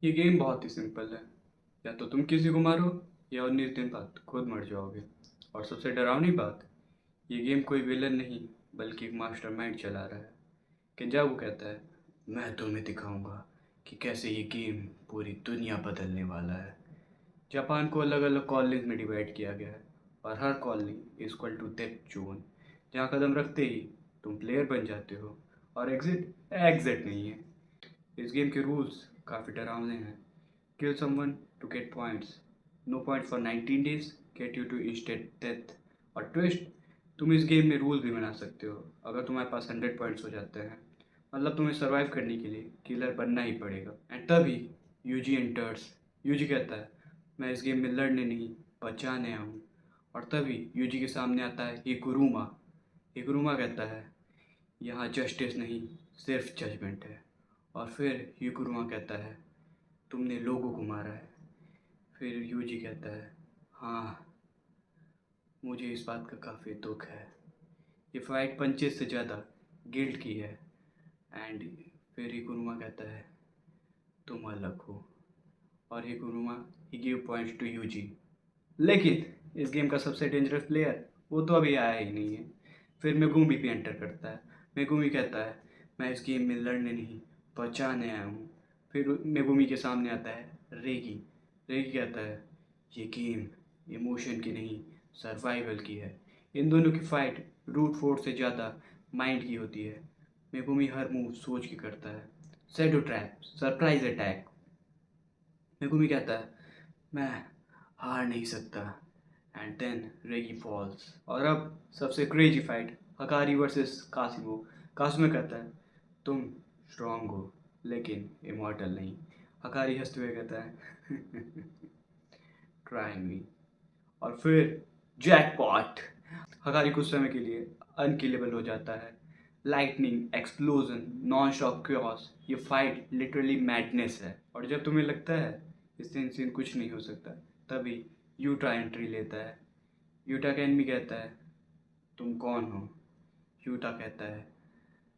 ये गेम बहुत ही सिंपल है। या तो तुम किसी को मारो या 19 दिन बाद खुद मर जाओगे। और सबसे डरावनी बात, ये गेम कोई विलन नहीं बल्कि एक मास्टरमाइंड चला रहा है। किंजागू कहता है, मैं तुम्हें दिखाऊंगा कि कैसे ये गेम पूरी दुनिया बदलने वाला है। जापान को अलग अलग कॉलोनीज में डिवाइड किया गया है और हर colony equal to death zone, जहाँ कदम रखते ही तुम प्लेयर बन जाते हो और एग्जिट एग्जिट नहीं है। इस गेम के रूल्स काफ़ी डरावने हैं। Kill someone to get points. No point for 19 days get you to instant death. और ट्विस्ट, तुम इस गेम में रूल भी बना सकते हो अगर तुम्हारे पास 100 पॉइंट्स हो जाते हैं। मतलब तुम्हें सरवाइव करने के लिए किलर बनना ही पड़ेगा। एंड तभी यूजी एंटर्स। यूजी कहता है, मैं इस गेम में लड़ने नहीं बचाने आया हूँ। और तभी यूजी के सामने आता है हिकुरुमा। हिकुरुमा कहता है, यहाँ जस्टिस नहीं सिर्फ जजमेंट है। और फिर हिकुरुमा कहता है, तुमने लोगों को मारा है। फिर यूजी कहता है, हाँ, मुझे इस बात का काफ़ी दुख है। ये फाइट पंचेस से ज़्यादा गिल्ट की है। एंड फिर हिकुरुमा कहता है, तुम अलग हो। और हिकुरुमा ही गिव पॉइंट्स टू यूजी। लेकिन इस गेम का सबसे डेंजरस प्लेयर वो तो अभी आया ही नहीं है। फिर मेगुमी भी एंटर करता है। मेगुमी कहता है, मैं इस गेम में लड़ने नहीं बचाने आया हूँ। फिर मेगुमी के सामने आता है रेगी। रेगी कहता है, ये गेम इमोशन की नहीं सर्वाइवल की है। इन दोनों की फाइट रूट फोर्स से ज़्यादा माइंड की होती है। मेगुमी हर मूव सोच के करता है। Shadow trap, surprise attack. Megumi कहता है, मैं हार नहीं सकता। And then Reggie falls. और अब सबसे crazy fight, Hakari versus Kashimo. Kashimo कहता है, तुम स्ट्रांग हो लेकिन इमॉर्टल नहीं। हकारी हंसते हुए कहता है, ट्राई मी। और फिर जैकपॉट। हकारी कुछ समय के लिए अनकिलेबल हो जाता है। Lightning, explosion, non stop chaos. ये फाइट लिटरली मैडनेस है। और जब तुम्हें लगता है इससे इनसे कुछ नहीं हो सकता, तभी यूटा एंट्री लेता है। यूटा का एनिमी कहता है, तुम कौन हो? यूटा कहता है,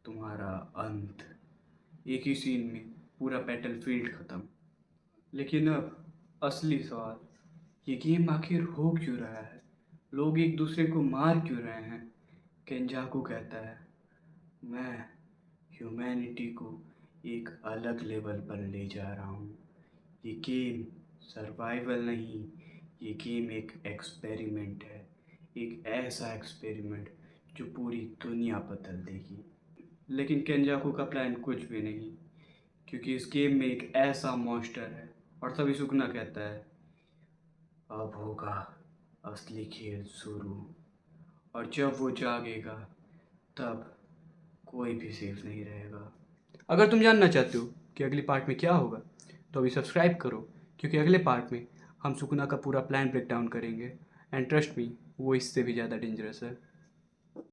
तुम्हारा अंत। एक ही सीन में पूरा बैटल फील्ड खत्म। लेकिन अब असली सवाल, ये गेम आखिर हो क्यों रहा है? लोग एक दूसरे को मार क्यों रहे हैं? केंजाकू कहता है, मैं ह्यूमैनिटी को एक अलग लेवल पर ले जा रहा हूँ। ये गेम सर्वाइवल नहीं, ये गेम एक एक्सपेरिमेंट है। एक ऐसा एक्सपेरिमेंट जो पूरी दुनिया बदल देगी। लेकिन केंजाकू का प्लान कुछ भी नहीं, क्योंकि इस गेम में एक ऐसा मॉन्स्टर है। और तभी सुकना कहता है, अब होगा असली खेल शुरू। और जब वो जागेगा तब कोई भी सेफ नहीं रहेगा। अगर तुम जानना चाहते हो कि अगली पार्ट में क्या होगा, तो अभी सब्सक्राइब करो, क्योंकि अगले पार्ट में हम सुकुना का पूरा प्लान ब्रेक डाउन करेंगे। एंड ट्रस्ट मी, वो इससे भी ज़्यादा डेंजरस है।